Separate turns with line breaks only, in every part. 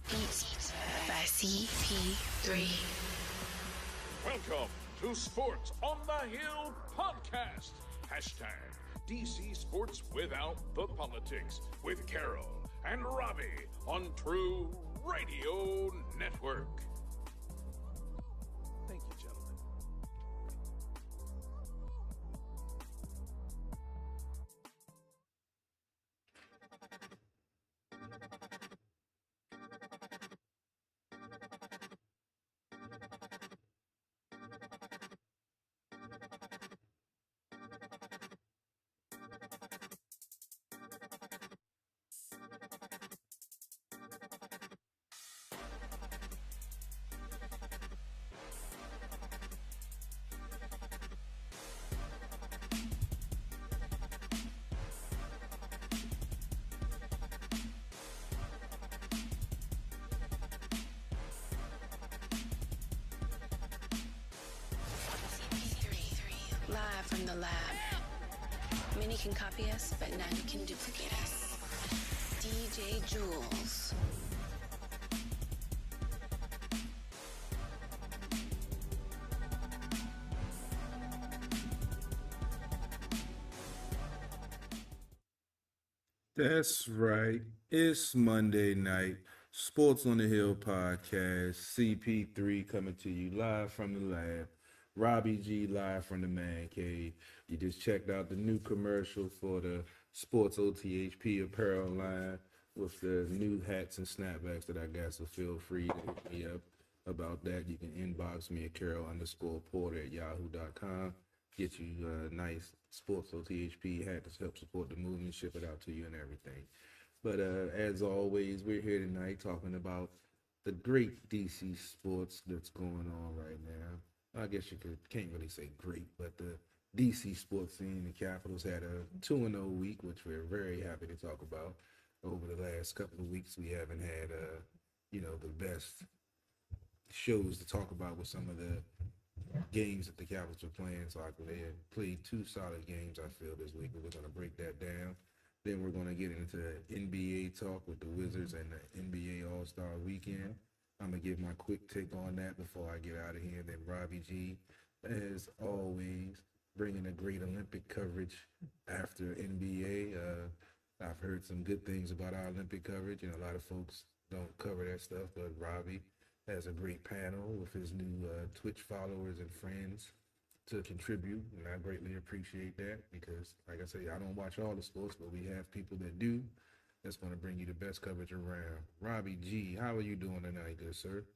Beats by CP3.
Welcome to Sports on the Hill podcast. Hashtag DC Sports Without the Politics with Carol and Robbie on True Radio Network. Thank you, gentlemen.
Live from the lab. Many can copy us, but none can duplicate us. DJ Jules.
That's right. It's Monday night. Sports on the Hill podcast. CP3 coming to you live from the lab. RobbieG live from the man cave. You just checked out the new commercial for the Sports OTHP apparel line with the new hats and snapbacks that I got. So feel free to hit me up about that. You can inbox me at Carol_Porter@yahoo.com. Get you a nice Sports OTHP hat to help support the movement, ship it out to you and everything. But as always, we're here tonight talking about the great DC sports that's going on right now. I guess you can't really say great, but the DC sports scene, the Capitals had a 2-0 week, which we're very happy to talk about. Over the last couple of weeks, we haven't had, the best shows to talk about with some of the games that the Capitals are playing. So they had played two solid games, I feel, this week. But we're going to break that down. Then we're going to get into NBA talk with the Wizards and the NBA All-Star Weekend. I'm going to give my quick take on that before I get out of here. Then RobbieG, as always, bringing a great Olympic coverage after NBA. I've heard some good things about our Olympic coverage, and a lot of folks don't cover that stuff, but Robbie has a great panel with his new Twitch followers and friends to contribute, and I greatly appreciate that because, like I say, I don't watch all the sports, but we have people that do. That's going to bring you the best coverage around. RobbieG, how are you doing tonight, good sir?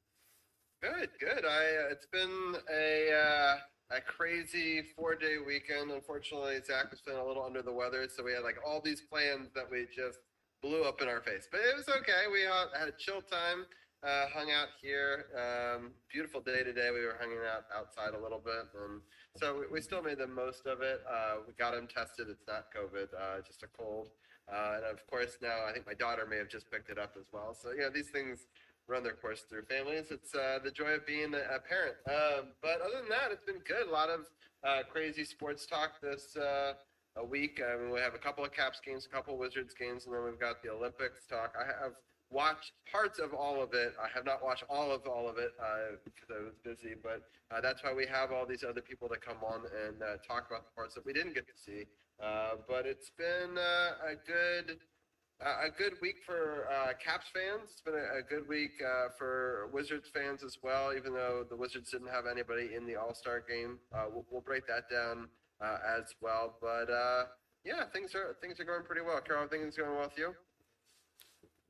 Good. It's been a crazy 4-day weekend. Unfortunately, Zach was feeling a little under the weather, so we had like all these plans that we just blew up in our face. But it was okay. We had a chill time. Hung out here. Beautiful day today. We were hanging out outside a little bit, and so we still made the most of it. We got him tested. It's not COVID, just a cold. And of course, now I think my daughter may have just picked it up as well. So these things run their course through families. It's the joy of being a parent. But other than that, it's been good. A lot of crazy sports talk this a week. I mean, we have a couple of Caps games, a couple of Wizards games, and then we've got the Olympics talk. I have watched parts of all of it. I have not watched all of it because I was busy, but that's why we have all these other people that come on and talk about the parts that we didn't get to see. But it's been a good week for Caps fans. It's been a good week for Wizards fans as well, even though the Wizards didn't have anybody in the All-Star game. We'll break that down as well. But things are going pretty well. Carol, things going well with you?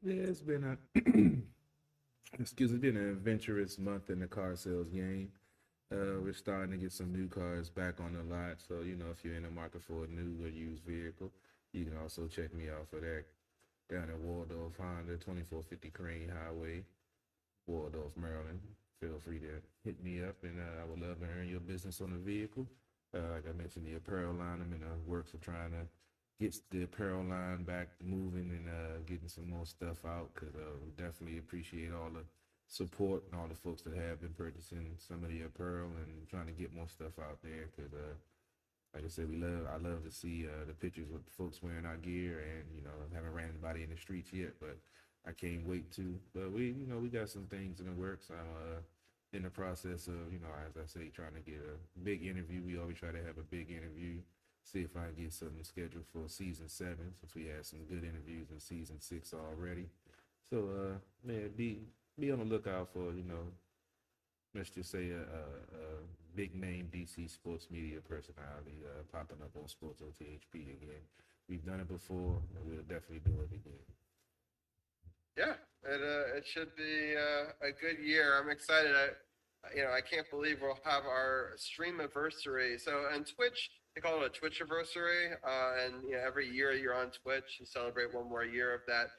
Yeah, it's been an adventurous month in the car sales game. We're starting to get some new cars back on the lot. So, if you're in the market for a new or used vehicle, you can also check me out for that down at Waldorf Honda, 2450 Crane Highway, Waldorf, Maryland. Feel free to hit me up, and I would love to earn your business on the vehicle. Like I mentioned, the apparel line, I'm in the works of trying to get the apparel line back moving and getting some more stuff out, because we definitely appreciate all the support and all the folks that have been purchasing some of the apparel and trying to get more stuff out there, because like I said, I love to see the pictures with folks wearing our gear, and haven't ran anybody in the streets yet, but I can't wait to. But we got some things in the works. I'm in the process of, as I say, trying to get a big interview. We always try to have a big interview. See if I can get something scheduled for season 7, since we had some good interviews in season 6 already. So, man, be on the lookout for, let's just say a big name DC sports media personality popping up on Sports OTHP again. We've done it before, and we'll definitely do it again.
Yeah, it should be a good year. I'm excited. I can't believe we'll have our stream anniversary. So on Twitch, they call it a Twitch anniversary, and every year you're on Twitch, you celebrate one more year of that.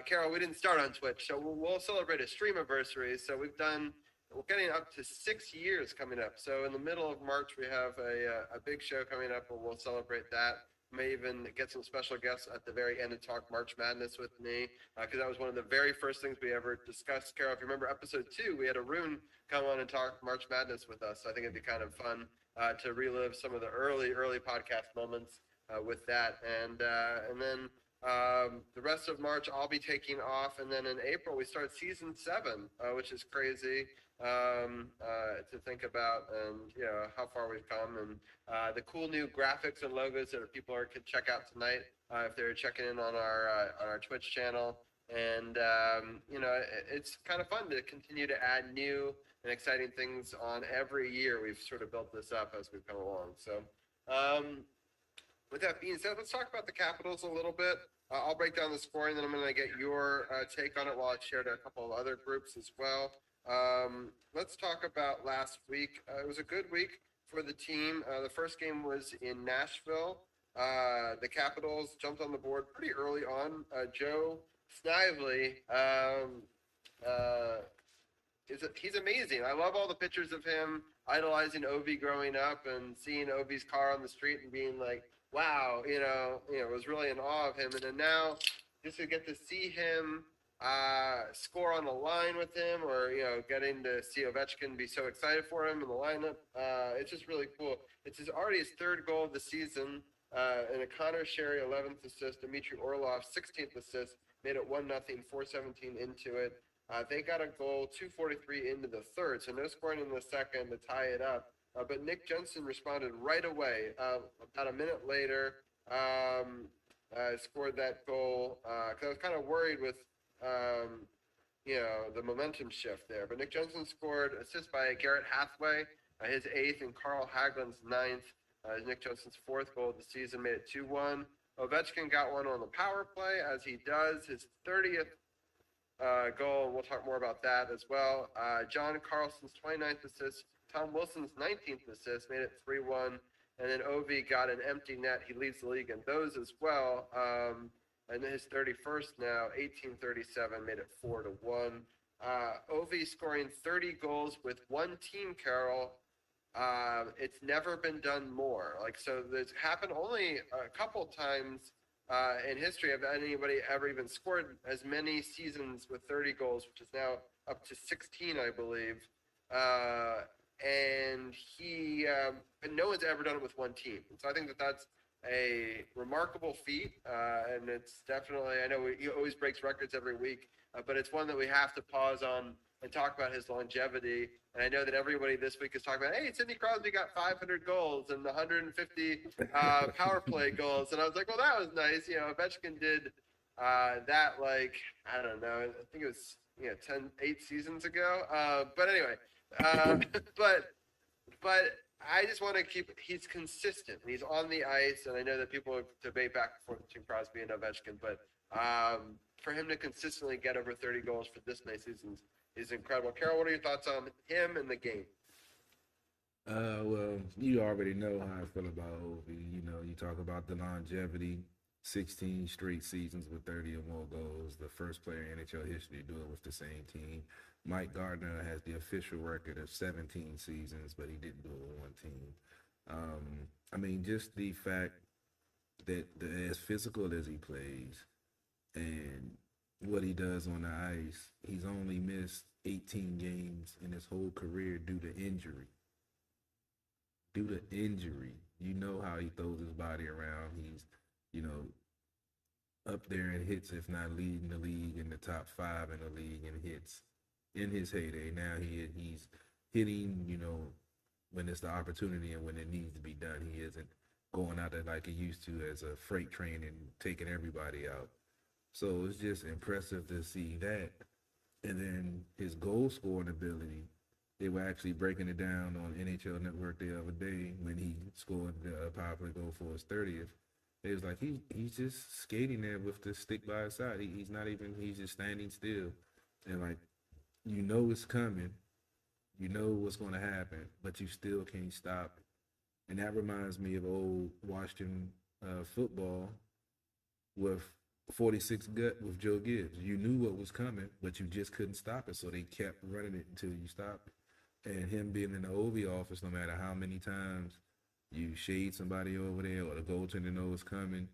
Carol, we didn't start on Twitch, so we'll celebrate a stream anniversary. So we're getting up to 6 years coming up. So in the middle of March, we have a big show coming up, and we'll celebrate that. May even get some special guests at the very end to talk March Madness with me, because that was one of the very first things we ever discussed. Carol, if you remember episode 2, we had Arun come on and talk March Madness with us. So I think it'd be kind of fun to relive some of the early podcast moments with that. And then the rest of March, I'll be taking off. And then in April, we start season 7, which is crazy to think about, and how far we've come, and the cool new graphics and logos that people can check out tonight if they're checking in on our Twitch channel. And it's kind of fun to continue to add new and exciting things on every year. We've sort of built this up as we've come along. So with that being said, let's talk about the Capitals a little bit. I'll break down the scoring, then I'm going to get your take on it while I shared a couple of other groups as well. Let's talk about last week. It was a good week for the team. The first game was in Nashville. The Capitals jumped on the board pretty early on. Joe Snively, he's amazing. I love all the pictures of him idolizing Ovi growing up and seeing Ovi's car on the street and being like, wow, was really in awe of him. And then now just to get to see him score on the line with him, or getting to see Ovechkin be so excited for him in the lineup, it's just really cool. It's already his 3rd goal of the season, and a Connor Sherry 11th assist, Dmitry Orlov 16th assist, made it 1-0, 4:17 into it. They got a goal 2:43 into the 3rd, so no scoring in the 2nd to tie it up. But Nick Jensen responded right away. About a minute later, scored that goal, because I was kind of worried with the momentum shift there. But Nick Jensen scored, assist by Garrett Hathaway, his 8th, and Carl Hagelin's 9th. Nick Jensen's 4th goal of the season, made it 2-1. Ovechkin got one on the power play, as he does, his 30th goal, and we'll talk more about that as well. John Carlson's 29th assist, Tom Wilson's 19th assist, made it 3-1. And then Ovi got an empty net. He leads the league in those as well. And his 31st now, 1837, made it 4-1. Ovi scoring 30 goals with one team, Carol. It's never been done more. So it's happened only a couple times in history of anybody ever even scored as many seasons with 30 goals, which is now up to 16, I believe. And no one's ever done it with one team. And so I think that's a remarkable feat, and it's definitely, I know he always breaks records every week, but it's one that we have to pause on and talk about his longevity. And I know that everybody this week is talking about, hey, Sidney Crosby got 500 goals and 150 power play goals. And I was like, well, that was nice. Ovechkin did that, I don't know, I think it was 8 seasons ago. But anyway, but I just want to he's consistent, and he's on the ice, and I know that people debate back and forth between Crosby and Ovechkin, but for him to consistently get over 30 goals for this many seasons is incredible. Carol, what are your thoughts on him and the game?
Well, you already know how I feel about Ovi. You talk about the longevity, 16 straight seasons with 30 or more goals, the first player in NHL history to do it with the same team. Mike Gardner has the official record of 17 seasons, but he didn't do it with one team. Just the fact that as physical as he plays and what he does on the ice, he's only missed 18 games in his whole career due to injury. You know how he throws his body around. He's, up there in hits, if not leading the league in the top 5 in the league in hits in his heyday. Now he's hitting, when it's the opportunity and when it needs to be done. He isn't going out there like he used to as a freight train and taking everybody out. So it's just impressive to see that. And then his goal scoring ability, they were actually breaking it down on NHL Network the other day when he scored the power play goal for his 30th. It was like he's just skating there with the stick by his side. He's just standing still. And like, it's coming. You know what's going to happen, but you still can't stop it. And that reminds me of old Washington football with 46 gut with Joe Gibbs. You knew what was coming, but you just couldn't stop it. So they kept running it until you stopped it. And him being in the OV office, no matter how many times you shade somebody over there or the goaltender knows coming,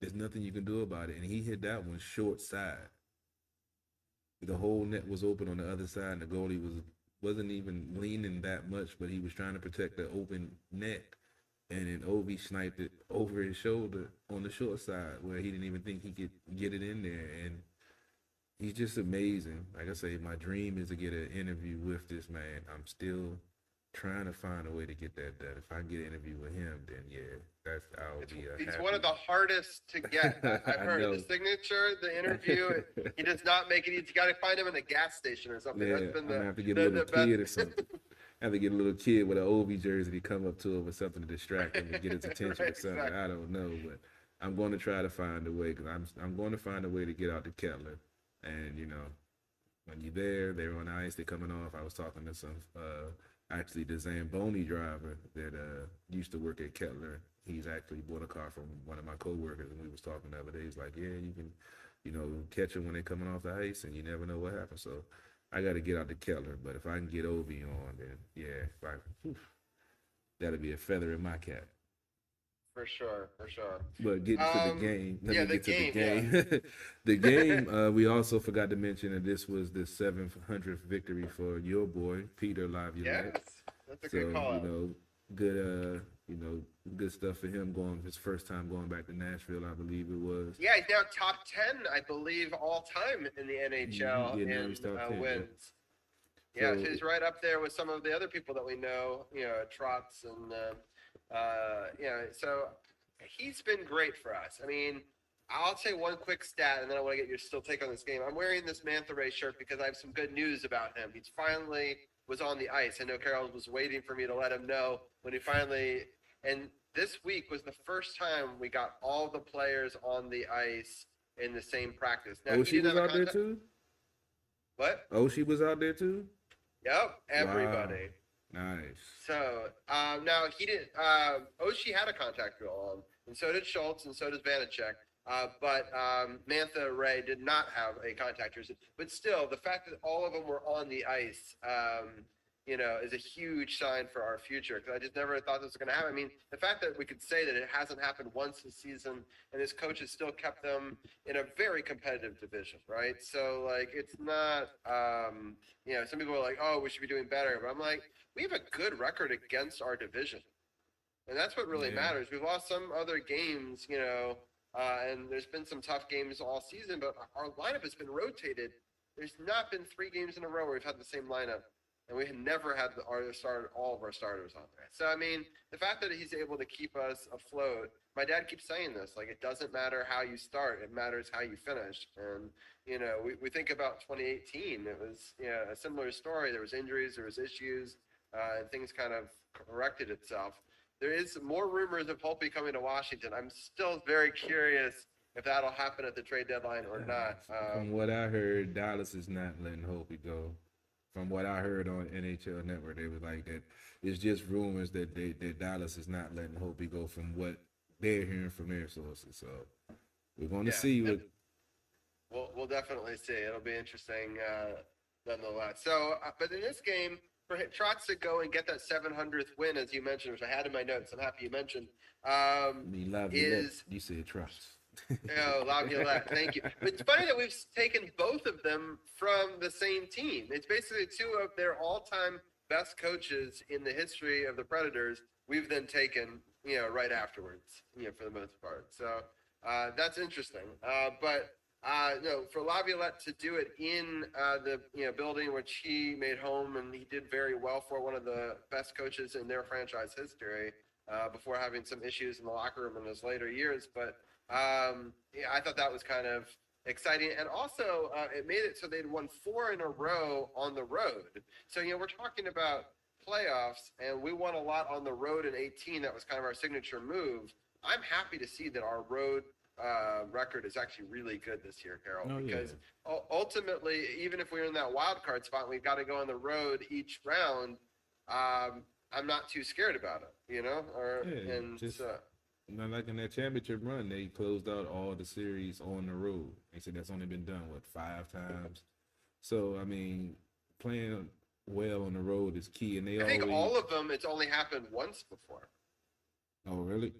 there's nothing you can do about it. And he hit that one short side. The whole net was open on the other side, and the goalie wasn't even leaning that much, but he was trying to protect the open net. And then Ovi sniped it over his shoulder on the short side where he didn't even think he could get it in there. And he's just amazing. Like I say, my dream is to get an interview with this man. I'm still trying to find a way to get that done. If I get an interview with him, then
It's one of the hardest to get. I've heard the signature, the interview. He does not make it easy. You got to find him in a gas station or something.
Yeah, I'm gonna have to get a little kid or something. I have to get a little kid with an OV jersey to come up to him with something to distract him and get his attention or something. Exactly. I don't know, but I'm going to try to find a way because I'm going to find a way to get out to Kettler. And when you're there, they're on ice, they're coming off. I was talking to some actually the Zamboni driver that used to work at Kettler. He's actually bought a car from one of my coworkers, and we was talking the other day. He's like, yeah, you can, catch them when they're coming off the ice, and you never know what happens. So I got to get out to Kettler, but if I can get Ovi on, then yeah, that'll be a feather in my cap.
For sure.
But getting to the game.
Yeah.
The game, we also forgot to mention that this was the 700th victory for your boy, Peter Laviolette.
Yes, that's a good call.
Good stuff for him his first time going back to Nashville, I believe it was.
Yeah, he's now top 10, I believe, all time in the NHL in wins. Yeah, so he's right up there with some of the other people that we know, Trotz and so he's been great for us. I mean, I'll say one quick stat, and then I want to get your still take on this game. I'm wearing this Mantha Ray shirt because I have some good news about him. He's finally was on the ice. I know Carol was waiting for me to let him know when he finally – and this week was the first time we got all the players on the ice in the same practice. Now,
she was out there too?
What?
She was out there too?
Yep, everybody.
Wow. Nice.
So now he did. Oshie had a contact rule on, and so did Schultz, and so does Vanacek. But Mantha Ray did not have a contact jersey. But still, the fact that all of them were on the ice, is a huge sign for our future. Because I just never thought this was going to happen. I mean, the fact that we could say that it hasn't happened once this season, and his coach has still kept them in a very competitive division, right? So, it's not, some people are like, oh, we should be doing better. But I'm like, we have a good record against our division. And that's what really matters. We've lost some other games, and there's been some tough games all season, but our lineup has been rotated. There's not been 3 games in a row where we've had the same lineup, and we have never had all of our starters on there. So, I mean, the fact that he's able to keep us afloat, my dad keeps saying this, it doesn't matter how you start, it matters how you finish. And, we think about 2018, it was a similar story. There was injuries, there was issues, and things kind of corrected itself. There is more rumors of Holtby coming to Washington. I'm still very curious if that'll happen at the trade deadline or not.
From what I heard, Dallas is not letting Holtby go. From what I heard on NHL Network, they were like that. It's just rumors that Dallas is not letting Holtby go from what they're hearing from their sources. So we're going to see what.
We'll definitely see. It'll be interesting nonetheless. So, but in this game, for Trotz to go and get that 700th win, as you mentioned, which I had in my notes, I'm happy you mentioned,
you said Trotz.
Laviolette, thank you. But it's funny that we've taken both of them from the same team. It's basically 2 of their all-time best coaches in the history of the Predators. We've then taken, right afterwards, for the most part. So That's interesting. But no, for Laviolette to do it in the building which he made home and he did very well for, one of the best coaches in their franchise history, before having some issues in the locker room in his later years. But yeah, I thought that was kind of exciting, and also it made it so they'd won 4 in a row on the road. So we're talking about playoffs, and we won a lot on the road in 18. That was kind of our signature move. I'm happy to see that our road record is actually really good this year, Carol, because ultimately, even if we're in that wild card spot, we've got to go on the road each round. I'm not too scared about it,
like in that championship run, they closed out all the series on the road. They said that's only been done 5 times. So I mean, playing well on the road is key, and
I think all of them, it's only happened once before.
Oh, really?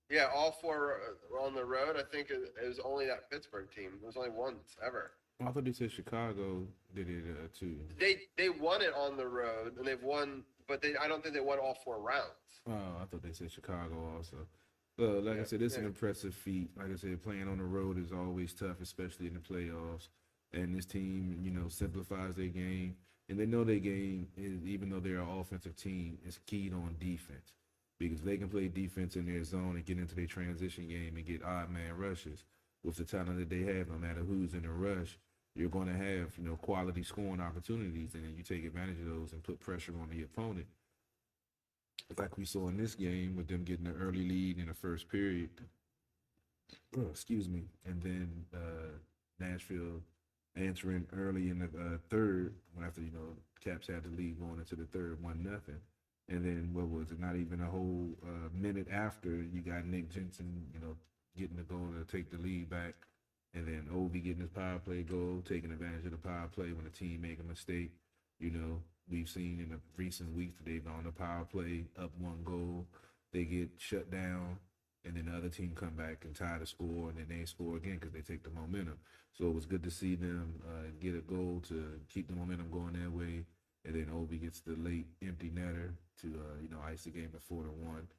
Yeah, all 4 were on the road. I think it was only that Pittsburgh team. It was only once ever.
I thought they said Chicago did it too.
They won it on the road, and they've won, but I don't think they won all 4 rounds.
Oh, I thought they said Chicago also. Well, like I said, it's an impressive feat. Like I said, playing on the road is always tough, especially in the playoffs. And this team, simplifies their game. And they know their game, even though they're an offensive team, is keyed on defense. Because they can play defense in their zone and get into their transition game and get odd man rushes. With the talent that they have, no matter who's in a rush, you're going to have, quality scoring opportunities. And then you take advantage of those and put pressure on the opponent. Like we saw in this game with them getting an early lead in the first period. Excuse me. And then Nashville answering early in the third, after, Caps had the lead going into the third, 1-0. And then what was it? Not even a whole minute after, you got Nick Jensen, getting the goal to take the lead back. And then Ovi getting his power play goal, taking advantage of the power play when the team make a mistake. We've seen in the recent weeks that they've gone to power play, up 1 goal, they get shut down, and then the other team come back and tie the score, and then they score again because they take the momentum. So it was good to see them get a goal to keep the momentum going their way, and then Obi gets the late empty netter to ice the game at 4-1.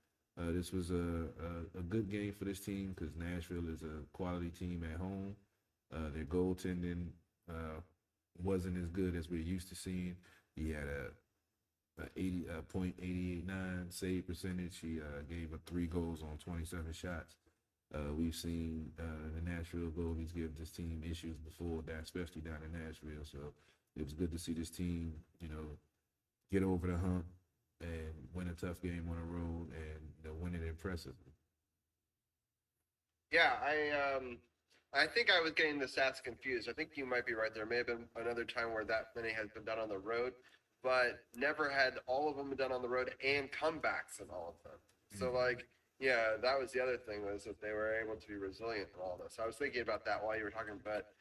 This was a good game for this team because Nashville is a quality team at home. Their goaltending wasn't as good as we're used to seeing. He had a 80.889 save percentage. He gave up 3 goals on 27 shots. We've seen the Nashville goalies give this team issues before that, especially down in Nashville. So it was good to see this team, get over the hump and win a tough game on the road and win it impressively.
Yeah, I think I was getting the stats confused. I think you might be right. There may have been another time where that many has been done on the road, but never had all of them done on the road and comebacks in all of them. So, that was the other thing, was that they were able to be resilient in all this. So I was thinking about that while you were talking, but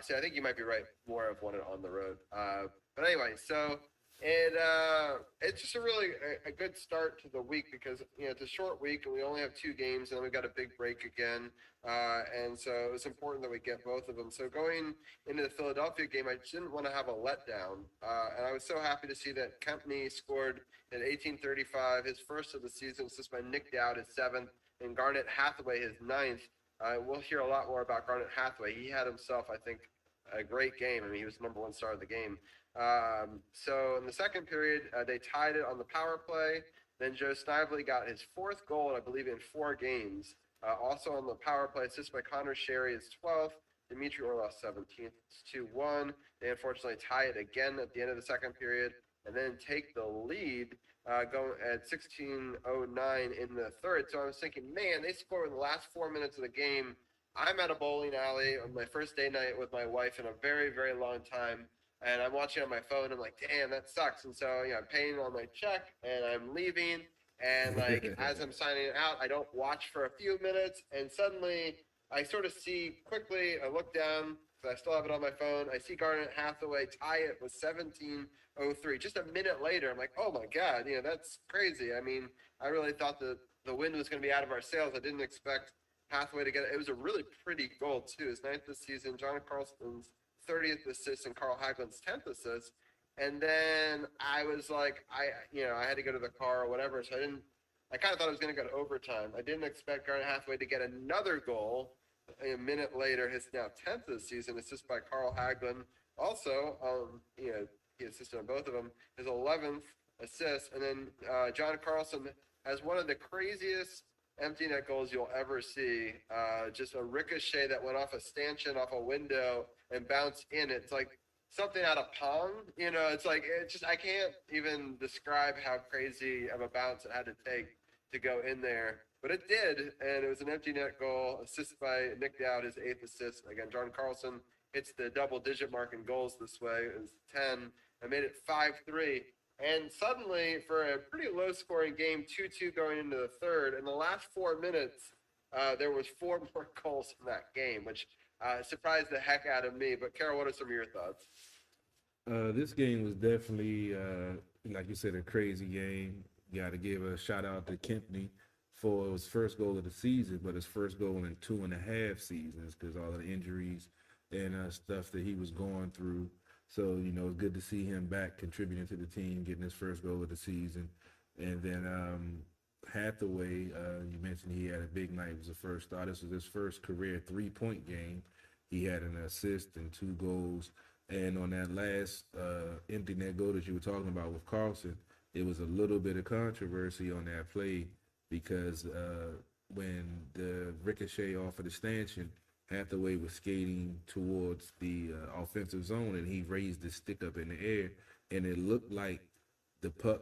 so I think you might be right. More of won it on the road. But anyway, so it's just a good start to the week because it's a short week and we only have 2 games and then we've got a big break again, and so it was important that we get both of them. So going into the Philadelphia game, I didn't want to have a letdown, and I was so happy to see that Kempney scored at 18:35, his first of the season, assisted by Nick Dowd, his 7th, and Garnet Hathaway, his 9th. We'll hear a lot more about Garnet Hathaway. He had himself, I think, a great game. I mean, he was the number 1 star of the game. So in the second period, they tied it on the power play. Then Joe Snively got his 4th goal, I believe, in 4 games. Also on the power play, assisted by Connor Sherry, his 12th. Dimitri Orlov, 17th. It's 2-1. They unfortunately tie it again at the end of the second period and then take the lead going at 16:09 in the third. So I was thinking, man, they scored in the last 4 minutes of the game. I'm at a bowling alley on my first day night with my wife in a very, very long time. And I'm watching on my phone. I'm like, damn, that sucks. And so, I'm paying on my check and I'm leaving. And as I'm signing out, I don't watch for a few minutes. And suddenly I sort of see quickly, I look down because I still have it on my phone. I see Garnet Hathaway tie it with 17:03. Just a minute later, I'm like, oh my God, that's crazy. I mean, I really thought the wind was going to be out of our sails. I didn't expect Hathaway to get it. It was a really pretty goal too. His 9th this season, John Carlson's 30th assist and Carl Hagelin's 10th assist. And then I was like, I had to go to the car or whatever. So I kind of thought it was going to go to overtime. I didn't expect Garnet Hathaway to get another goal. a minute later, his now 10th of the season, assist by Carl Hagelin. Also, he assisted on both of them. His 11th assist, and then John Carlson has one of the craziest empty net goals you'll ever see. Just a ricochet that went off a stanchion, off a window, and bounced in. It's like something out of Pong. I can't even describe how crazy of a bounce it had to take to go in there. But it did, and it was an empty net goal, assisted by Nick Dowd, his 8th assist. Again, John Carlson hits the double-digit mark in goals this way. It was 10. I made it 5-3. And suddenly, for a pretty low-scoring game, 2-2 going into the third, in the last 4 minutes, there was 4 more goals in that game, which surprised the heck out of me. But, Carol, what are some of your thoughts?
This game was definitely, like you said, a crazy game. You got to give a shout-out to Kempney for his first goal of the season, but his first goal in 2.5 seasons because all of the injuries and stuff that he was going through. So, it's good to see him back contributing to the team, getting his first goal of the season. And then Hathaway, you mentioned he had a big night. It was the first thought. This was his first career 3-point game. He had an assist and 2 goals. And on that last empty net goal that you were talking about with Carlson, it was a little bit of controversy on that play because when the ricochet off of the stanchion, Hathaway was skating towards the offensive zone, and he raised his stick up in the air, and it looked like the puck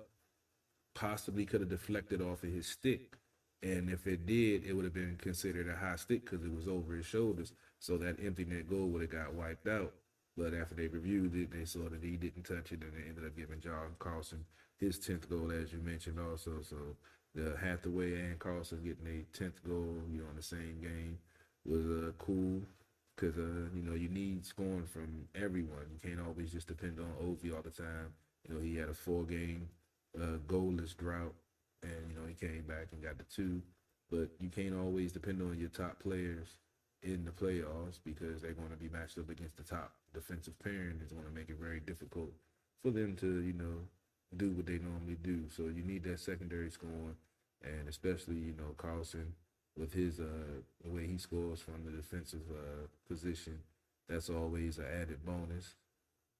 possibly could have deflected off of his stick. And if it did, it would have been considered a high stick because it was over his shoulders. So that empty net goal would have got wiped out. But after they reviewed it, they saw that he didn't touch it, and they ended up giving John Carlson his 10th goal, as you mentioned also. So the Hathaway and Carlson getting a 10th goal, in the same game was cool because, you need scoring from everyone. You can't always just depend on Ovi all the time. He had a 4-game goalless drought, and, he came back and got the 2. But you can't always depend on your top players in the playoffs because they're going to be matched up against the top defensive pairing. It's going to make it very difficult for them to, do what they normally do. So you need that secondary scoring, and especially, Carlson with his the way he scores from the defensive position, that's always an added bonus.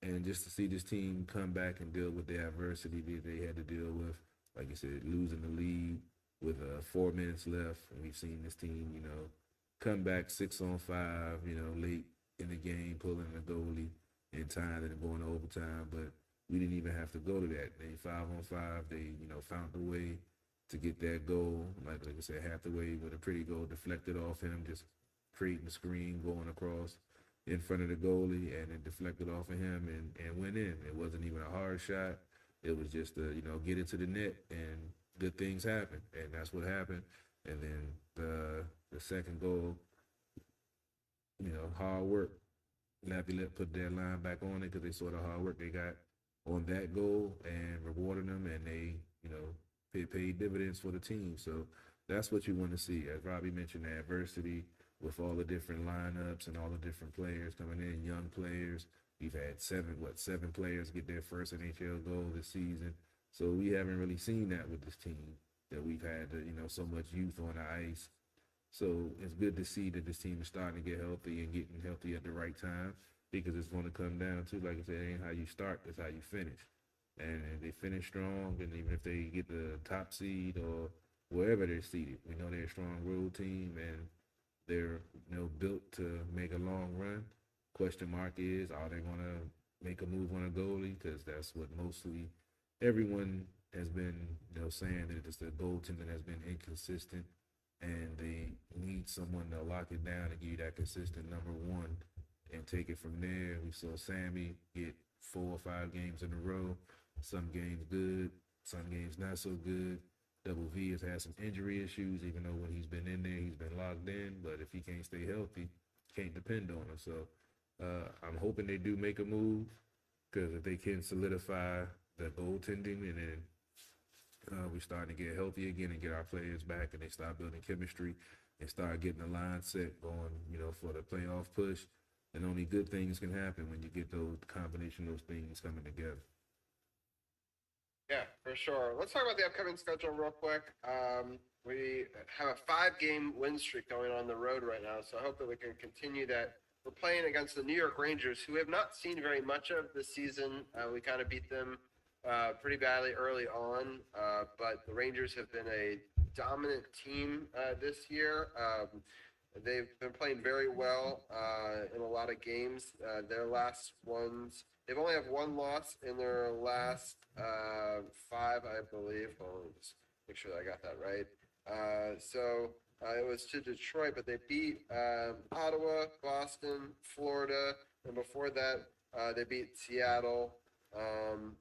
And just to see this team come back and deal with the adversity that they had to deal with, like you said, losing the lead with 4 minutes left, and we've seen this team, come back 6-on-5, late in the game, pulling the goalie in time and going to overtime. But we didn't even have to go to that. They 5-on-5. They, found a way to get that goal. Like I said, Hathaway with a pretty goal deflected off him, just creating a screen going across in front of the goalie, and it deflected off of him and went in. It wasn't even a hard shot. It was just get it to the net, and good things happen, and that's what happened. And then the second goal, hard work. Laviolette put their line back on it because they saw the hard work they got on that goal and rewarded them, and they, paid dividends for the team. So that's what you want to see. As Robbie mentioned, the adversity with all the different lineups and all the different players coming in, young players. We've had 7 players get their first NHL goal this season. So we haven't really seen that with this team, that we've had, so much youth on the ice. So it's good to see that this team is starting to get healthy and getting healthy at the right time, because it's going to come down to, like I said, it ain't how you start, it's how you finish. And if they finish strong, and even if they get the top seed or wherever they're seated, we know they're a strong road team and they're built to make a long run. Question mark is, are they going to make a move on a goalie? Because that's what mostly everyone has been saying, that it's the goaltending has been inconsistent, and they need someone to lock it down and give you that consistent number one and take it from there. We saw Sammy get 4 or 5 games in a row. Some games good, some games not so good. Double V has had some injury issues, even though when he's been in there, he's been locked in. But if he can't stay healthy, can't depend on him. So I'm hoping they do make a move, because if they can solidify the goaltending, and then we starting to get healthy again and get our players back, and they start building chemistry and start getting the line set going, for the playoff push, then only good things can happen when you get those combination of those things coming together.
Yeah, for sure. Let's talk about the upcoming schedule real quick. We have a 5-game win streak going on the road right now, so I hope that we can continue that. We're playing against the New York Rangers, who we have not seen very much of this season. We kind of beat them pretty badly early on, but the Rangers have been a dominant team this year. They've been playing very well in a lot of games. Their last ones, they've only have one loss in their last 5, I believe. Hold on, just make sure that I got that right. It was to Detroit, but they beat Ottawa, Boston, Florida, and before that, they beat Seattle. Again,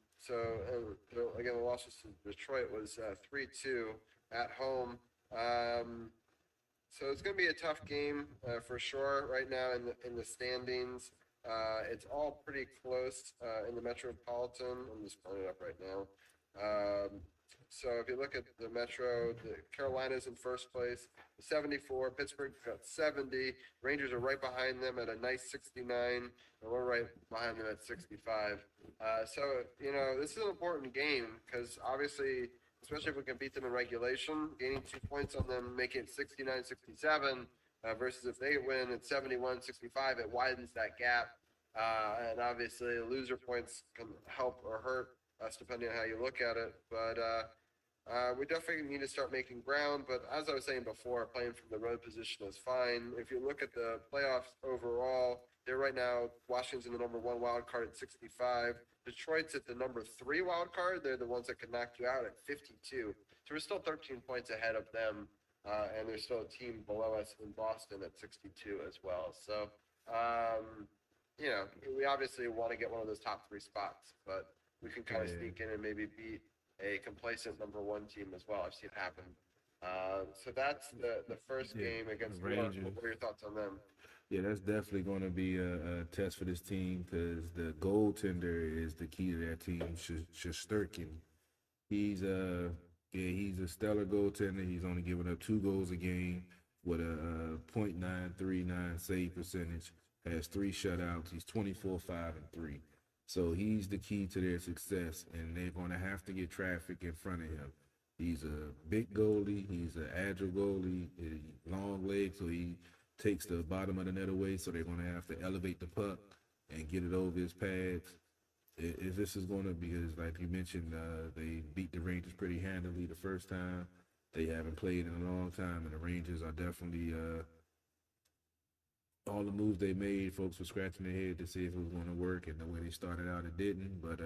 the losses to Detroit was 3-2 at home. So it's going to be a tough game for sure right now in the standings. It's all pretty close in the Metropolitan. I'm just pulling it up right now. So if you look at the Metro, the Carolinas in first place, 74. Pittsburgh's got 70. Rangers are right behind them at a nice 69, and we're right behind them at 65. This is an important game because obviously, especially if we can beat them in regulation, gaining 2 points on them, making it 69-67, versus if they win at 71-65, it widens that gap. And obviously, loser points can help or hurt us depending on how you look at it. But we definitely need to start making ground. But as I was saying before, playing from the road position is fine. If you look at the playoffs overall, they're right now, Washington's in the number 1 wild card at 65. Detroit's at the number 3 wild card. They're the ones that can knock you out at 52. So we're still 13 points ahead of them. And there's still a team below us in Boston at 62 as well. So, we obviously want to get one of those top 3 spots, but we can kind of sneak in and maybe beat a complacent number 1 team as well. I've seen it happen. So that's the first game against the Rangers. What are your thoughts on them?
Yeah, that's definitely going to be a test for this team because the goaltender is the key to that team. Shesterkin. He's a stellar goaltender. He's only giving up 2 goals a game with a .939 save percentage. Has 3 shutouts. He's 24-5-3. So he's the key to their success, and they're going to have to get traffic in front of him. He's a big goalie. He's an agile goalie. Long legs, so he takes the bottom of the net away. So they're going to have to elevate the puck and get it over his pads. If this is going to be, because like you mentioned, they beat the Rangers pretty handily the first time. They haven't played in a long time, and the Rangers are definitely all the moves they made, folks were scratching their head to see if it was going to work, and the way they started out, it didn't. But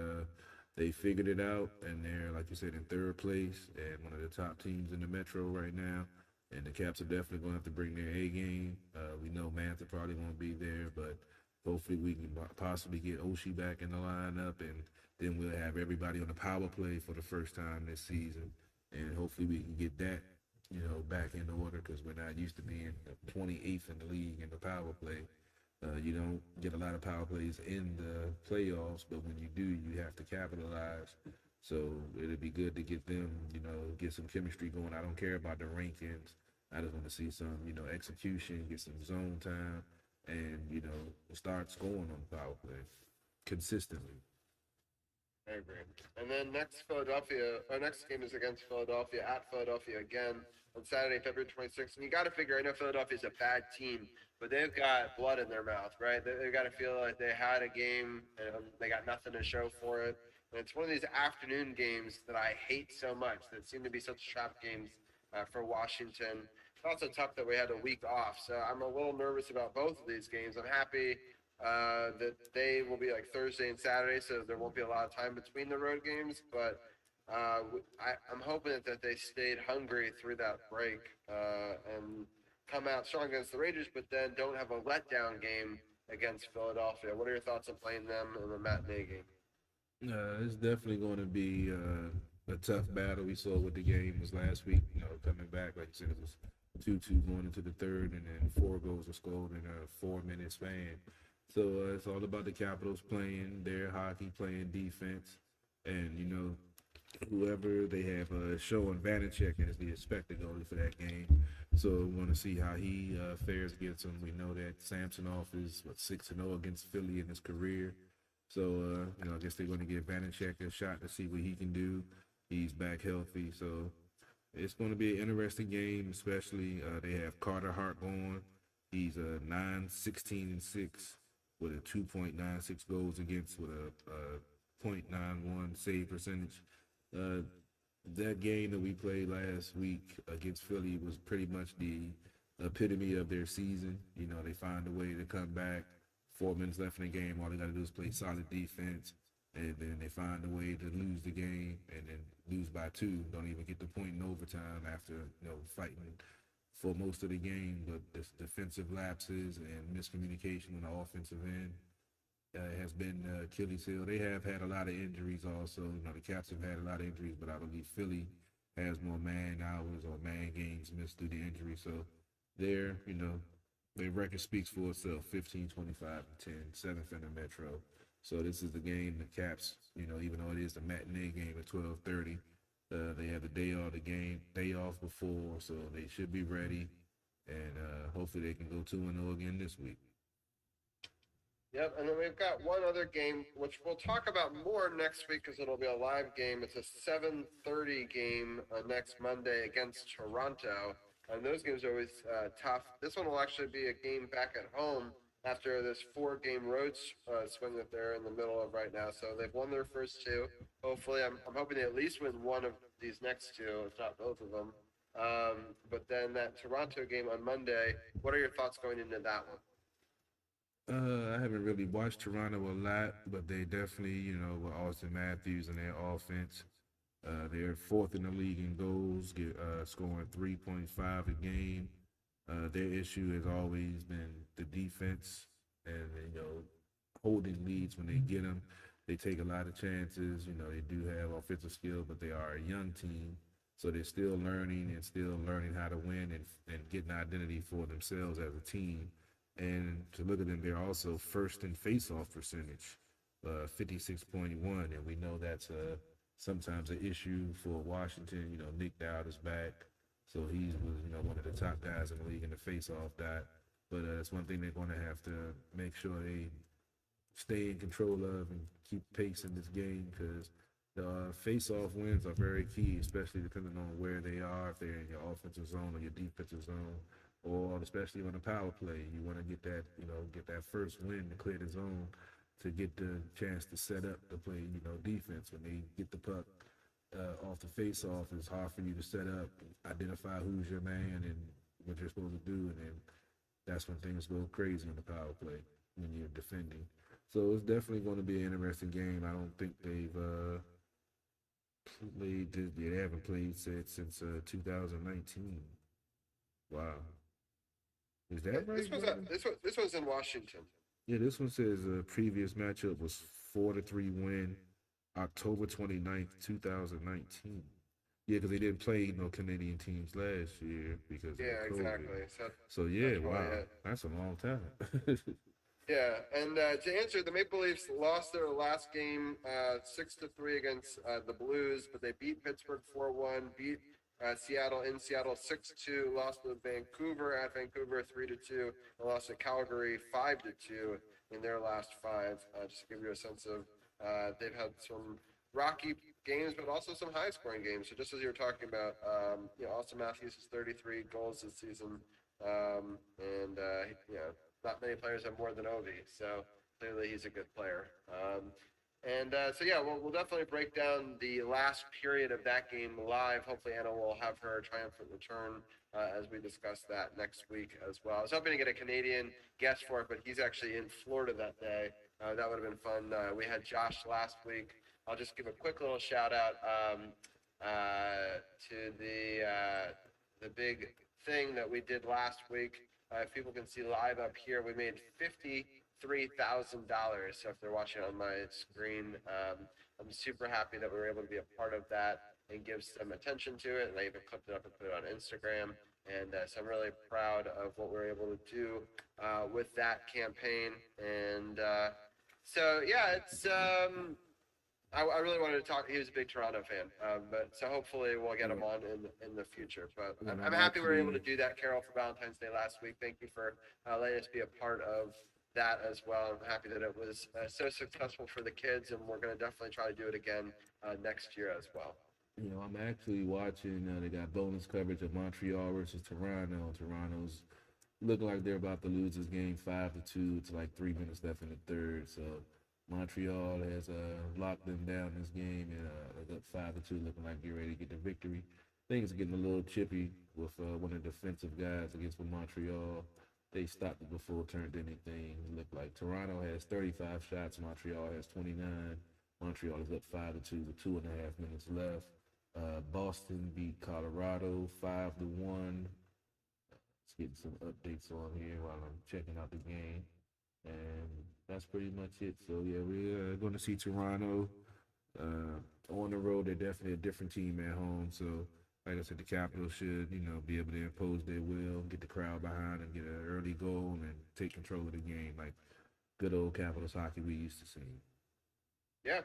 they figured it out, and they're, like you said, in 3rd place and one of the top teams in the Metro right now. And the Caps are definitely going to have to bring their A game. We know Mantha probably won't be there, but hopefully we can possibly get Oshie back in the lineup, and then we'll have everybody on the power play for the first time this season. And hopefully we can get that back in order because we're not used to being 28th in the league in the power play. You don't get a lot of power plays in the playoffs, but when you do, you have to capitalize. So it'd be good to get them, get some chemistry going. I don't care about the rankings. I just want to see some, execution, get some zone time, and, start scoring on the power play consistently.
I agree. And then our next game is against Philadelphia, at Philadelphia again on Saturday, February 26th. And you got to figure, I know Philadelphia's a bad team, but they've got blood in their mouth, right? They've got to feel like they had a game and they got nothing to show for it. And it's one of these afternoon games that I hate so much that seem to be such trap games for Washington. It's also tough that we had a week off, so I'm a little nervous about both of these games. I'm happy that they will be like Thursday and Saturday, so there won't be a lot of time between the road games. But I'm hoping that they stayed hungry through that break and come out strong against the Rangers, but then don't have a letdown game against Philadelphia. What are your thoughts on playing them in the matinee game?
It's definitely going to be a tough battle. We saw what the game was last week. Coming back, like you said, it was 2-2 going into the 3rd, and then 4 goals were scored in a 4-minute span. So it's all about the Capitals playing their hockey, playing defense, and whoever they have showing Vanacek as the expected goalie for that game. So we want to see how he fares against them. We know that Samsonov is 6-0 against Philly in his career. So, I guess they're going to give Vanacek a shot to see what he can do. He's back healthy, so it's going to be an interesting game, especially they have Carter Hart going. He's a 9-16-6 with a 2.96 goals against with a .91 save percentage. Uh, that game that we played last week against Philly was pretty much the epitome of their season. They find a way to come back. 4 minutes left in the game. All they got to do is play solid defense, and then they find a way to lose the game and then lose by 2. Don't even get the point in overtime after fighting for most of the game. But this defensive lapses and miscommunication on the offensive end has been Achilles heel. They have had a lot of injuries also. The Caps have had a lot of injuries, but I believe Philly has more man hours or man games missed due to injury. So their record speaks for itself: 15, 25, and 10, 7th in the Metro. So this is the game the Caps, even though it is the matinee game at 12:30, they have the day off before, so they should be ready, and hopefully they can go 2-0 again this week.
Yep, and then we've got one other game, which we'll talk about more next week because it'll be a live game. It's a 7:30 game next Monday against Toronto, and those games are always tough. This one will actually be a game back at home after this 4-game road swing that they're in the middle of right now. So they've won their first 2. Hopefully, I'm hoping they at least win one of these next 2, if not both of them. But then that Toronto game on Monday, what are your thoughts going into that one?
I haven't really watched Toronto a lot, but they definitely, with Austin Matthews and their offense, they're 4th in the league in goals, scoring 3.5 a game. Their issue has always been the defense and, holding leads when they get them. They take a lot of chances. They do have offensive skill, but they are a young team. So they're still learning how to win and get an identity for themselves as a team. And to look at them, they're also 1st in face-off percentage, 56.1. And we know that's sometimes an issue for Washington. Nick Dowd is back. So he was, one of the top guys in the league in the face-off dot. But that's one thing they're going to have to make sure they stay in control of and keep pace in this game, because the face-off wins are very key, especially depending on where they are, if they're in your offensive zone or your defensive zone, or especially on a power play. You want to get that first win to clear the zone to get the chance to set up to play, defense. When they get the puck off the face-off, it's hard for you to set up, identify who's your man and what you're supposed to do, and then that's when things go crazy on the power play when you're defending. So it's definitely going to be an interesting game. I don't think they've they haven't played since 2019. Wow. Is that right?
This one's in Washington.
Yeah, this one says previous matchup was 4-3 win, October 29th, 2019. Yeah, because they didn't play no Canadian teams last year because of COVID.
Exactly.
So yeah, wow, that's a long time.
Yeah, and to answer, the Maple Leafs lost their last game 6-3 against the Blues, but they beat Pittsburgh 4-1, beat Seattle in Seattle 6-2, lost to Vancouver at Vancouver 3-2, and lost to Calgary 5-2 in their last 5. Just to give you a sense of, they've had some rocky games, but also some high-scoring games. So just as you were talking about, Austin Matthews has 33 goals this season, and not many players have more than Ovi, so clearly he's a good player. We'll definitely break down the last period of that game live. Hopefully Anna will have her triumphant return as we discuss that next week as well. I was hoping to get a Canadian guest for it, but he's actually in Florida that day. That would have been fun. We had Josh last week. I'll just give a quick little shout out to the big thing that we did last week. If people can see live up here, we made $53,000. So if they're watching on my screen, I'm super happy that we were able to be a part of that and give some attention to it. And I even clipped it up and put it on Instagram. And so I'm really proud of what we were able to do with that campaign. And it's I really wanted to talk. He was a big Toronto fan, but so hopefully we'll get him on in the future. But I'm happy we were able to do that, Carol, for Valentine's Day last week. Thank you for letting us be a part of that as well. I'm happy that it was so successful for the kids, and we're going to definitely try to do it again next year as well.
I'm actually watching. They got bonus coverage of Montreal versus Toronto. Toronto's looking like they're about to lose this game 5-2. It's like 3 minutes left in the third. So Montreal has locked them down this game, and they're up 5-2, looking like you're ready to get the victory. Things are getting a little chippy with one of the defensive guys against Montreal. They stopped it before it turned anything. It looked like Toronto has 35 shots. Montreal has 29. Montreal is up 5-2 with 2.5 minutes left. Boston beat Colorado 5-1. Let's get some updates on here while I'm checking out the game, and that's pretty much it. So yeah, we're going to see Toronto on the road. They're definitely a different team at home. So like I said, the Capitals should be able to impose their will, get the crowd behind, and get an early goal and take control of the game like good old Capitals hockey we used to see.
Yeah.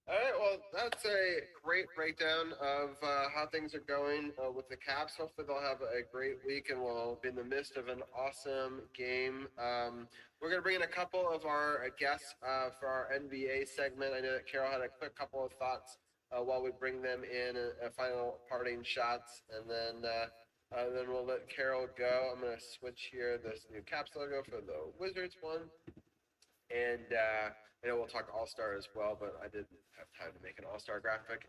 All right, well, that's a great breakdown of how things are going with the Caps. Hopefully they'll have a great week, and we'll be in the midst of an awesome game. We're going to bring in a couple of our guests for our NBA segment. I know that Carol had a quick couple of thoughts while we bring them in, a final parting shots, and then we'll let Carol go. I'm going to switch here this new Caps logo for the Wizards one. And I know we'll talk All-Star as well, but I didn't have time to make an All-Star graphic.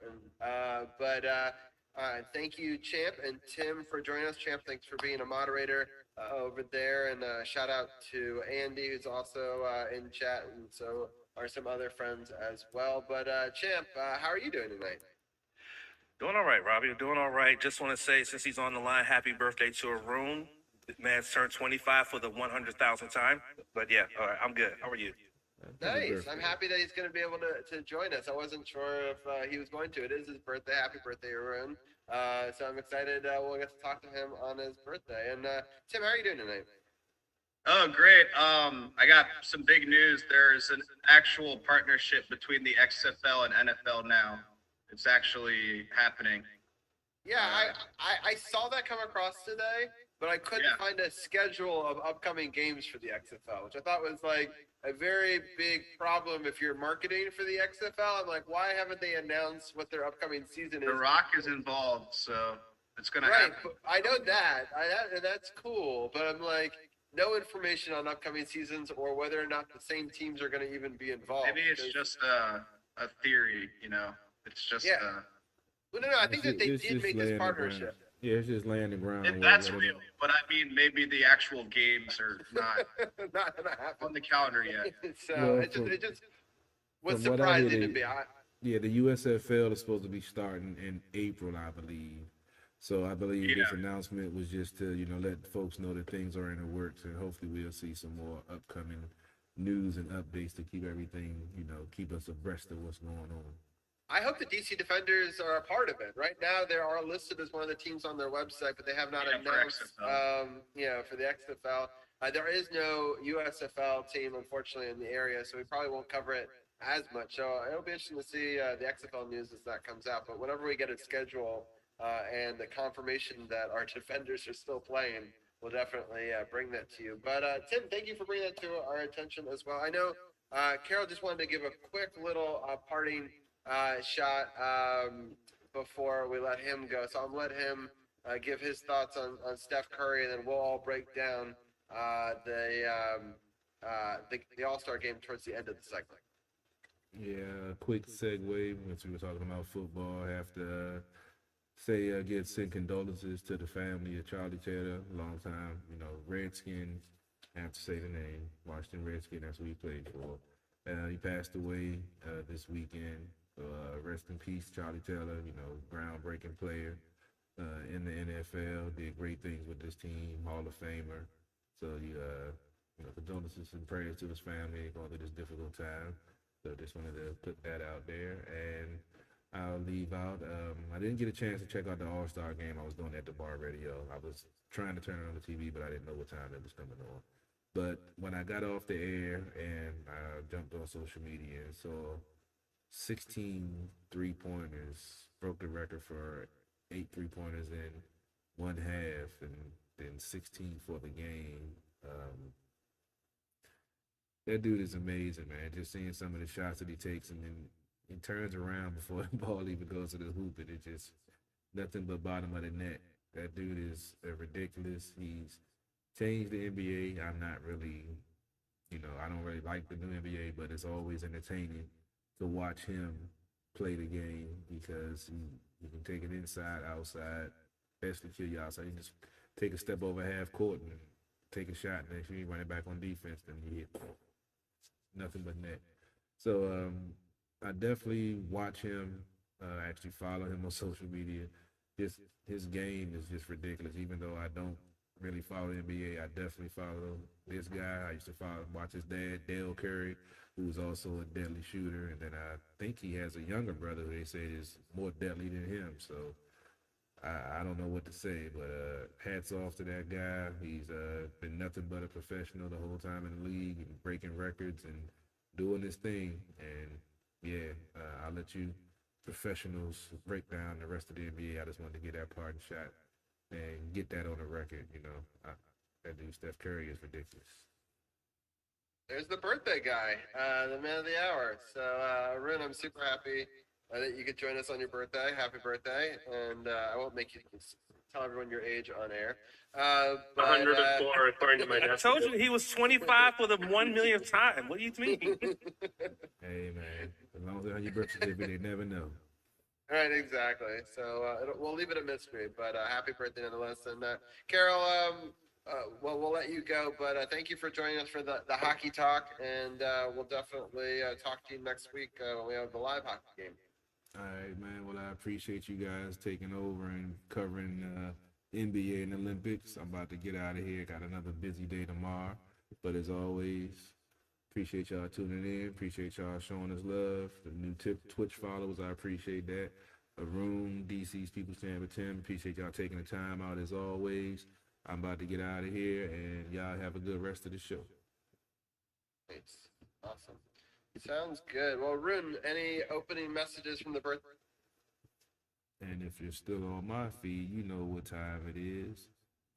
Thank you, Champ and Tim, for joining us. Champ, thanks for being a moderator over there. And shout out to Andy, who's also in chat, and so are some other friends as well. But Champ, how are you doing tonight?
Doing all right, Robbie. Doing all right. Just want to say, since he's on the line, happy birthday to Arun. The man's turned 25 for the 100,000th time. But yeah, all right, I'm good. How are you?
Nice. I'm happy that he's going to be able to join us. I wasn't sure if he was going to. It is his birthday. Happy birthday, Arun. So I'm excited we'll get to talk to him on his birthday. And Tim, how are you doing tonight?
Oh, great. I got some big news. There's an actual partnership between the XFL and NFL now. It's actually happening.
Yeah, I saw that come across today, but I couldn't find a schedule of upcoming games for the XFL, which I thought was like a very big problem if you're marketing for the XFL. I'm like, why haven't they announced what their upcoming season is?
The Rock is involved, so it's going to
happen.
Right,
I know that. And that's cool, but I'm like, no information on upcoming seasons or whether or not the same teams are going to even be involved.
Maybe it's just a theory, It's just
Well, no, I think that they did make this partnership.
Yeah, it's just laying the ground.
If that's real, but I mean, maybe the actual games are not on the calendar yet.
So it just was surprising to me.
Yeah, the USFL is supposed to be starting in April, I believe. So I believe this announcement was just to, let folks know that things are in the works, and hopefully we'll see some more upcoming news and updates to keep everything, keep us abreast of what's going on.
I hope the DC Defenders are a part of it. Right now, they are listed as one of the teams on their website, but they have not announced, for the XFL. There is no USFL team, unfortunately, in the area, so we probably won't cover it as much. So it'll be interesting to see the XFL news as that comes out. But whenever we get a schedule and the confirmation that our Defenders are still playing, we'll definitely bring that to you. But Tim, thank you for bringing that to our attention as well. I know Carol just wanted to give a quick little parting shot before we let him go. So I'll let him give his thoughts on Steph Curry, and then we'll all break down the All-Star game towards the end of the segment.
Yeah, quick segue. Once we were talking about football, I have to send condolences to the family of Charlie Taylor, long time, Redskin. I have to say the name, Washington Redskin. That's who he played for. He passed away this weekend. Rest in peace, Charlie Taylor, groundbreaking player in the NFL, did great things with this team, Hall of Famer. So, condolences and prayers to his family going through this difficult time. So just wanted to put that out there. And I'll leave out, I didn't get a chance to check out the All-Star game. I was doing it at the bar radio. I was trying to turn it on the TV, but I didn't know what time it was coming on. But when I got off the air and I jumped on social media and saw 16 3-pointers, broke the record for 8 3-pointers in one half, and then 16 for the game. That dude is amazing, man. Just seeing some of the shots that he takes and then he turns around before the ball even goes to the hoop, and it's just nothing but bottom of the net. That dude is ridiculous. He's changed the NBA. I'm not really, I don't really like the new NBA, but it's always entertaining to watch him play the game because he can take it inside, outside, especially kill you outside. You just take a step over half court and take a shot, and if you run it back on defense, then you hit nothing but net. So I definitely watch him, actually follow him on social media. His game is just ridiculous. Even though I don't really follow the NBA, I definitely follow this guy. I used to watch his dad, Dale Curry, who's also a deadly shooter. And then I think he has a younger brother who they say is more deadly than him. So I don't know what to say, but hats off to that guy. He's been nothing but a professional the whole time in the league and breaking records and doing his thing. And, yeah, I'll let you professionals break down the rest of the NBA. I just wanted to get that part and shot and get that on the record. That dude, Steph Curry, is ridiculous.
There's the birthday guy, the man of the hour. So, Arun, I'm super happy that you could join us on your birthday. Happy birthday. And I won't make you tell everyone your age on air.
104, according to my
I
desk.
told you he was 25 for the 1 millionth time. What do you mean?
Hey, man, as long as they're on your birth certificate, they never know.
Right, exactly. So we'll leave it a mystery, but happy birthday nonetheless. And Carol, we'll let you go, but thank you for joining us for the hockey talk, and we'll definitely talk to you next week when we have the live hockey game.
All right, man. Well, I appreciate you guys taking over and covering NBA and Olympics. I'm about to get out of here. Got another busy day tomorrow. But as always, appreciate y'all tuning in. Appreciate y'all showing us love. The new Twitch followers, I appreciate that. Arun, DC's People's Chamber Tim, appreciate y'all taking the time out as always. I'm about to get out of here, and y'all have a good rest of the show.
Thanks. Awesome. Sounds good. Well, Arun, any opening messages from the birthday?
And if you're still on my feed, you know what time it is.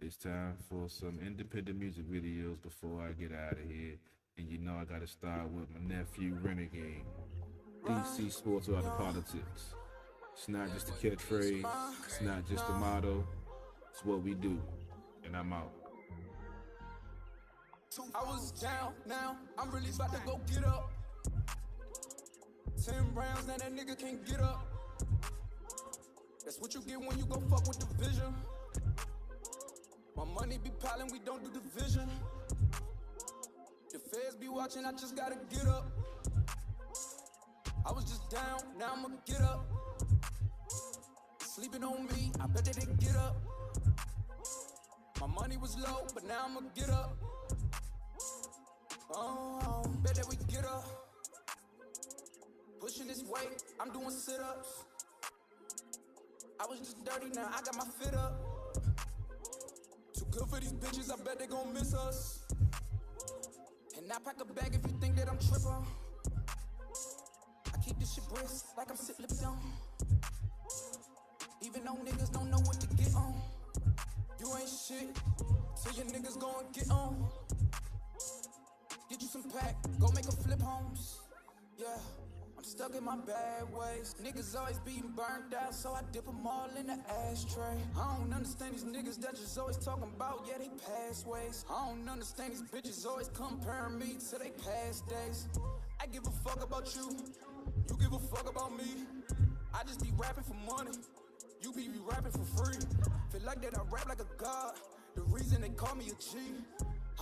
It's time for some independent music videos before I get out of here. And you know I got to start with my nephew, Renegade. DC Sports Without the Politics. It's not just a catchphrase. It's not just a motto. It's what we do. And I'm out.
I was down, now I'm really about to go get up. 10 rounds, now that nigga can't get up. That's what you get when you go fuck with the vision. My money be piling, we don't do division. The feds be watching, I just gotta get up. I was just down, now I'ma get up. Sleeping on me, I bet they didn't get up. My money was low, but now I'ma get up. Oh, bet that we get up. Pushing this weight, I'm doing sit-ups. I was just dirty, now I got my fit up. Too good for these bitches, I bet they gon' miss us. And I pack a bag if you think that I'm trippin'. I keep this shit brisk like I'm sip lip down. Even though niggas don't know what to get on. You ain't shit, so your niggas gon' get on. Get you some pack, go make a flip homes. Yeah, I'm stuck in my bad ways. Niggas always being burned out, so I dip them all in the ashtray. I don't understand these niggas that just always talking about, yeah, they past ways. I don't understand these bitches always comparing me to they past days. I give a fuck about you, you give a fuck about me. I just be rapping for money, you be rapping for free. Feel like that I rap like a god, the reason they call me a G.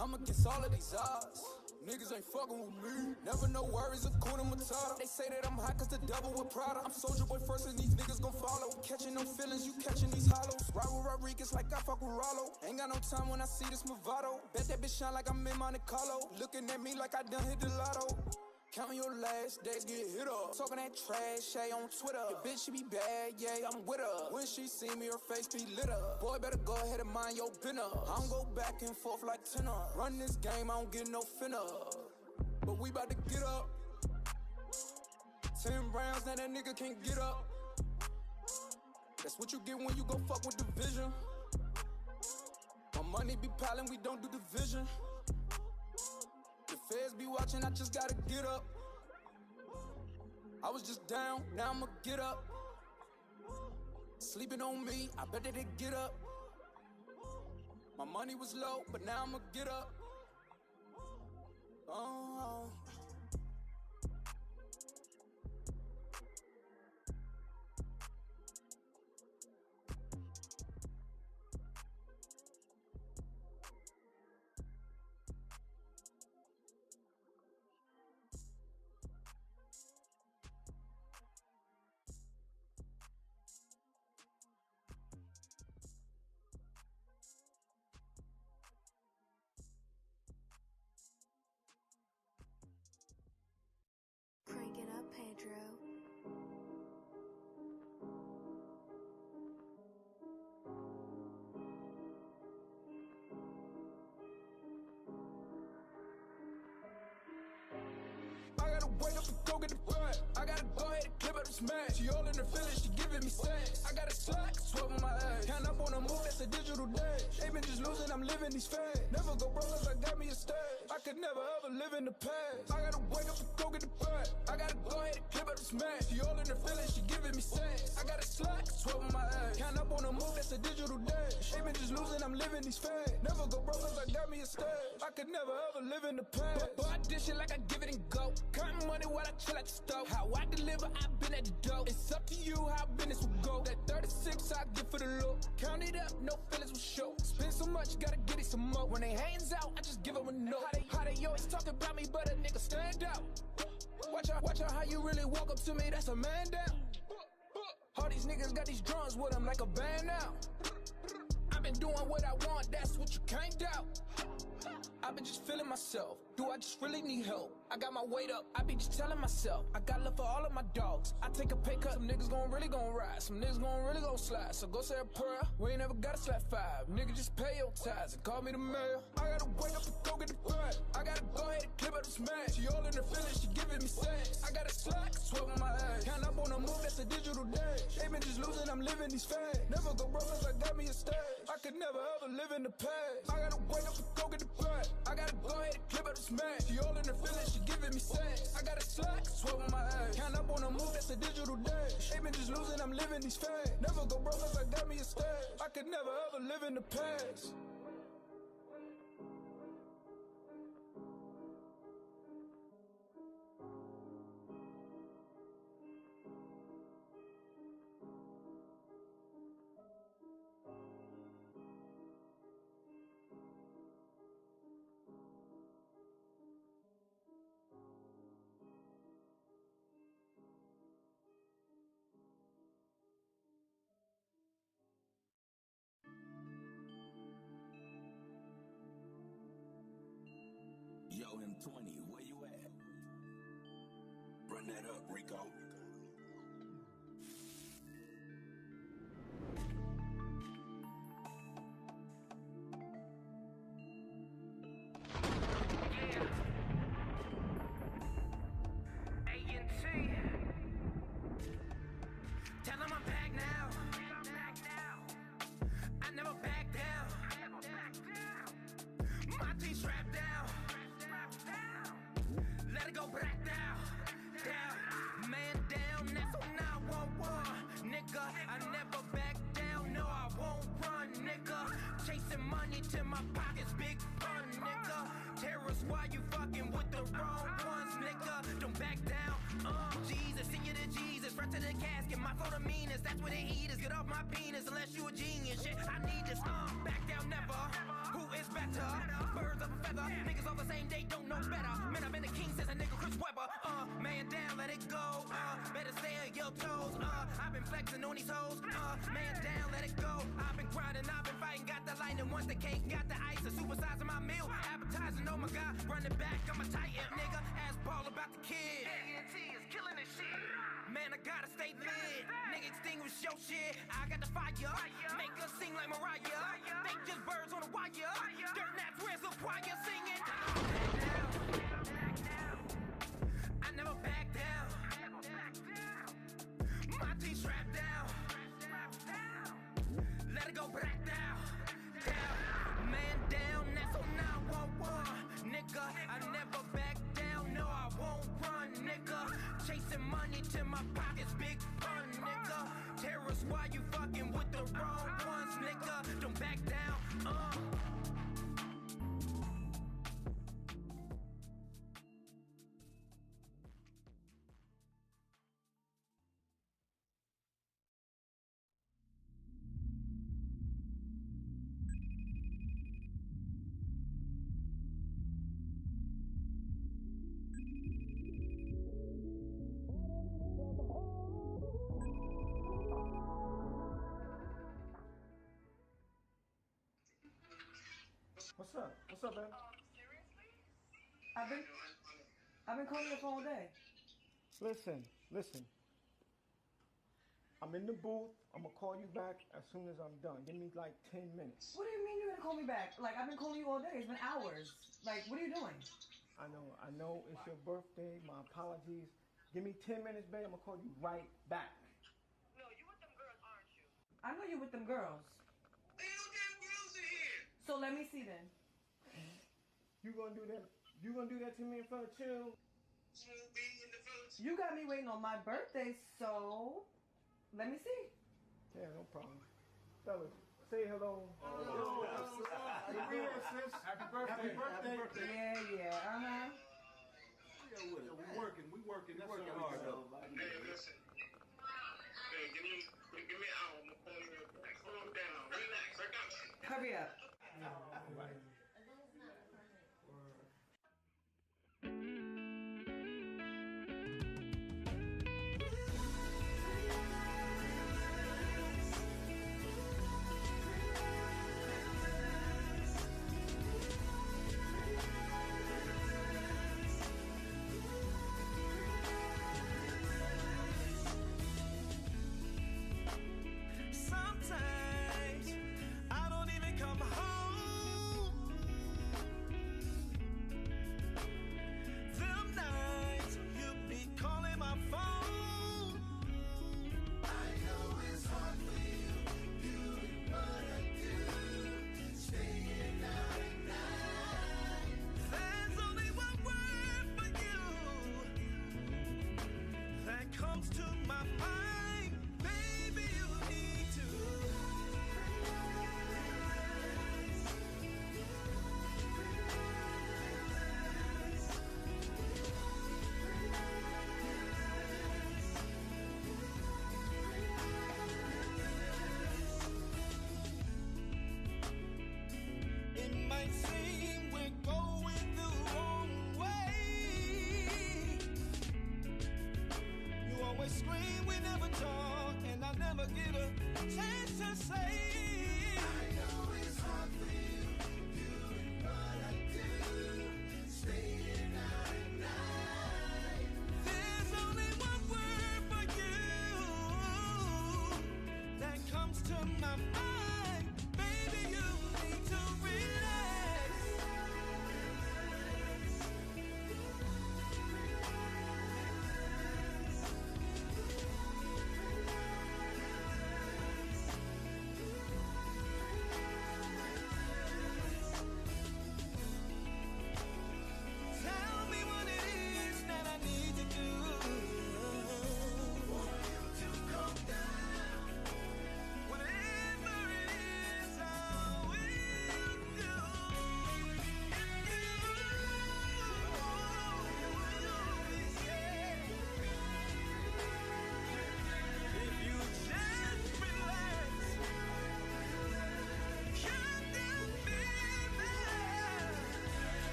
I'm against all of these odds. Niggas ain't fucking with me. Never know worries of Kuna Matata. They say that I'm hot cause the devil with Prada. I'm Soldier Boy first and these niggas gon' follow. Catching no feelings, you catching these hollows. Ride with Rodriguez like I fuck with Rollo. Ain't got no time when I see this Movado. Bet that bitch shine like I'm in Monte Carlo. Looking at me like I done hit the lotto. Count your last days, get hit up. Talking that trash, Shay on Twitter. Your bitch, she be bad, yeah, I'm with her. When she see me, her face be lit up. Boy, better go ahead and mind your business. I don't go back and forth like tenor. Run this game, I don't get no finna. But we about to get up. 10 rounds, now that nigga can't get up. That's what you get when you go fuck with division. My money be piling, we don't do division. The Feds be watching, I just gotta get up. I was just down, now I'ma get up. Sleeping on me, I bet that they get up. My money was low, but now I'ma get up. Oh.
Crank it up, Pedro.
I gotta wake up and go get the bread. I gotta go ahead and clip up this man. She all in the feelings, she giving me sex. I got a slack, sweat on my ass. Count up on the move, that's a digital dash. They been just losing, I'm living these fads. Never go broke cause I got me a stash. I could never ever live in the past. I gotta wake up and go get the bread. I gotta go ahead and clip up this man. She all in the feelings, she giving me sex. I got a slack, sweat on my ass. Count up on the move, that's a digital dash. They been just losing, I'm living these fads. Never go broke cause I got me a stash. I could never ever live in the past. But I dish it like I give it and go. Counting money while I chill at the stove. How I deliver, I've been at the door. It's up to you how business will go. That 36 I get for the look. Count it up, no feelings will show. Spend so much, gotta get it some more. When they hands out, I just give them a no. How they always talk about me, but a nigga stand out. Watch out how you really walk up to me, that's a man down. All these niggas got these drums with them like a band now. I've been doing what I want, that's what you can't doubt. I've been just feeling myself. Do I just really need help? I got my weight up. I be just telling myself I got love for all of my dogs. I take a pay cut. Some niggas really gon' ride. Some niggas really gon' slide. So go say a prayer. We ain't never gotta slap five. Nigga, just pay your tithes and call me the mayor. I gotta wake up and go get the bread. I gotta go ahead and clip up this man. She all in the feelings, she giving me sex. I got a slack, sweat on my ass. Count up on the move, that's a digital dash. They been just losing, I'm living these fads. Never go broke cause I got me a stash. I could never ever live in the past. I gotta wake up and go get the bread. I gotta go ahead and clip up this man. She all in the feelings, she giving me sex. I got a slack, sweat on my ass. Count up on the move, that's a digital dash. They been just losing, I'm living these fads. Never go broke cause I got me a stash. I could never ever live in the past.
Yo, M20, where you at? Run that up, Rico.
Tell them I'm back now. I never back down. My team strapped down. Let it go back down. Man down, that's on 911. Nigga, I never back down. No, I won't run, nigga. Chasing money till my pockets big fun, nigga. Terrorists, why you fucking with the wrong ones, nigga? Don't back down. Jesus, send you to Jesus. Front to the casket, my phone the meanest. That's where they eat us. Get off my penis unless you a genius. Shit, I need this. Back down never. Who is better? Birds of a feather. Niggas all the same, they don't know better. Man, I've been a king since a nigga Chris Webber. Man down, let it go. Better stay on your toes. I've been flexing on these hoes. Man down, let it go. I've been grinding, I've been fighting. Got the lightning, once the cake, got the ice. A supersizing my meal. Appetizing, oh my god. Running back, I'm a titan, nigga. Ass ball about the kid. A&T is killing this shit. Man, I gotta stay lit. Nigga, extinguish your shit. I got the fire. Make us sing like Mariah. They just birds on the wire. Dirt naps, where's the choir singing? I never back down. My team strapped down. Let it go back down. Man down, that's on 911. Nigga, I never back
up? What's up, man?
Seriously? I've been calling your phone all day.
Listen. I'm in the booth. I'm gonna call you back as soon as I'm done. Give me like 10 minutes.
What do you mean you're gonna call me back? Like, I've been calling you all day. It's been hours. Like, what are you doing?
I know it's your birthday. My apologies. Give me 10 minutes, babe. I'm gonna call you right back.
No, you with them girls, aren't you?
I know you're with them girls.
Ain't no damn girls in here.
So let me see then.
You gonna do that? You gonna do that to me in front of Chill?
Smooth B in the fellas.
You got me waiting on my birthday, so let me see.
Yeah, no problem. Fellas, say hello.
Hello.
Happy birthday.
Happy birthday.
Yeah, uh-huh.
We working. That's hard though.
Hey, listen. Hey, give me an hour. I'm gonna call you real quick. Calm down. Relax. I got you.
Hurry up.